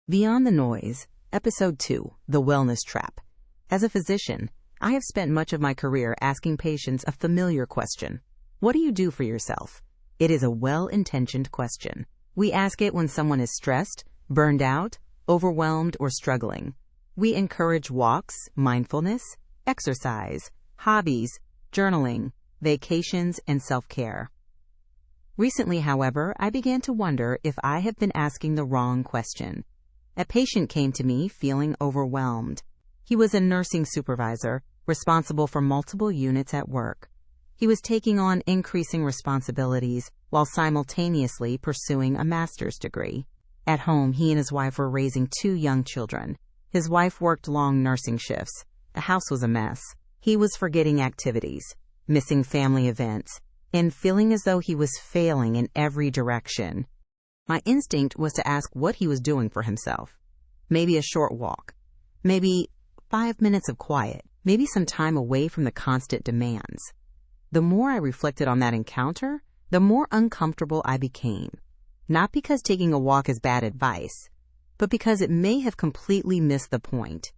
Beyond the Noise, Episode 2, The Wellness Trap. As a physician, I have spent much of my career asking patients a familiar question. What do you do for yourself? It is a well-intentioned question. We ask it when someone is stressed, burned out, overwhelmed, or struggling. We encourage walks, mindfulness, exercise, hobbies, journaling, vacations, and self-care. Recently, however, I began to wonder if I have been asking the wrong question. A patient came to me feeling overwhelmed. He was a nursing supervisor, responsible for multiple units at work. He was taking on increasing responsibilities while simultaneously pursuing a master's degree. At home, he and his wife were raising 2 young children. His wife worked long nursing shifts. The house was a mess. He was forgetting activities, missing family events, and feeling as though he was failing in every direction. My instinct was to ask what he was doing for himself. Maybe a short walk. Maybe 5 minutes of quiet. Maybe some time away from the constant demands. The more I reflected on that encounter, the more uncomfortable I became. Not because taking a walk is bad advice, but because it may have completely missed the point.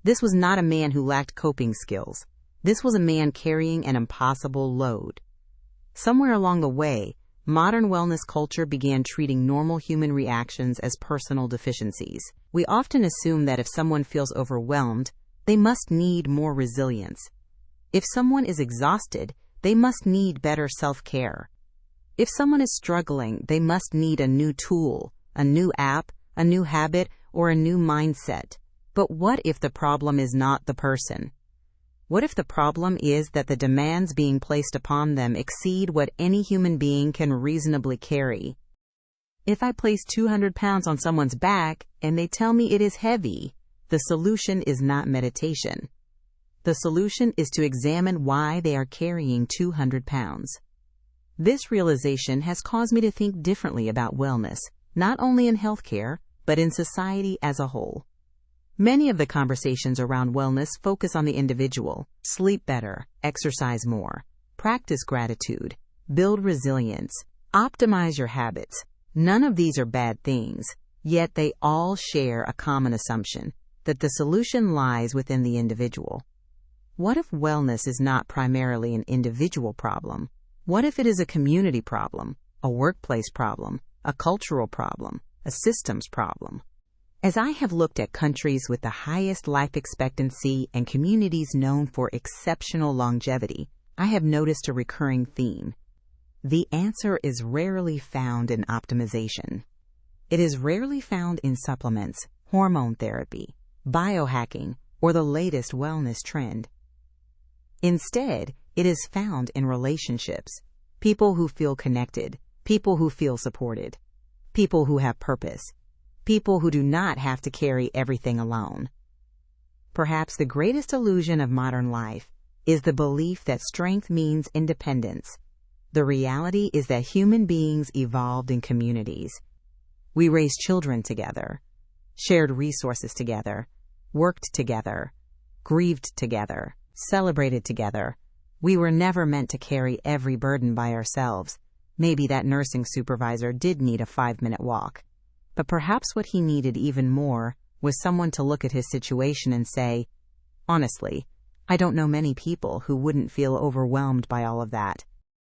This was not a man who lacked coping skills. This was a man carrying an impossible load. Somewhere along the way, modern wellness culture began treating normal human reactions as personal deficiencies. We often assume that if someone feels overwhelmed, they must need more resilience. If someone is exhausted, they must need better self-care. If someone is struggling, they must need a new tool, a new app, a new habit, or a new mindset. But what if the problem is not the person? What if the problem is that the demands being placed upon them exceed what any human being can reasonably carry? If I place 200 pounds on someone's back and they tell me it is heavy, the solution is not meditation. The solution is to examine why they are carrying 200 pounds. This realization has caused me to think differently about wellness, not only in healthcare, but in society as a whole. Many of the conversations around wellness focus on the individual. Sleep better, exercise more, practice gratitude, build resilience, optimize your habits. None of these are bad things, yet they all share a common assumption that the solution lies within the individual. What if wellness is not primarily an individual problem? What if it is a community problem, a workplace problem, a cultural problem, a systems problem? As I have looked at countries with the highest life expectancy and communities known for exceptional longevity, I have noticed a recurring theme. The answer is rarely found in optimization. It is rarely found in supplements, hormone therapy, biohacking, or the latest wellness trend. Instead, it is found in relationships, people who feel connected, people who feel supported, people who have purpose, people who do not have to carry everything alone. Perhaps the greatest illusion of modern life is the belief that strength means independence. The reality is that human beings evolved in communities. We raised children together, shared resources together, worked together, grieved together, celebrated together. We were never meant to carry every burden by ourselves. Maybe that nursing supervisor did need a 5-minute walk. But perhaps what he needed even more was someone to look at his situation and say, honestly, I don't know many people who wouldn't feel overwhelmed by all of that.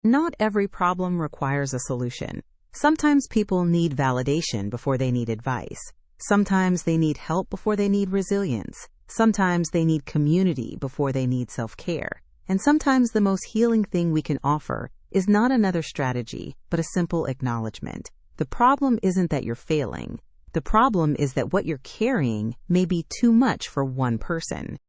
Not every problem requires a solution. Sometimes people need validation before they need advice. Sometimes they need help before they need resilience. Sometimes they need community before they need self-care. And sometimes the most healing thing we can offer is not another strategy, but a simple acknowledgement. The problem isn't that you're failing. The problem is that what you're carrying may be too much for one person.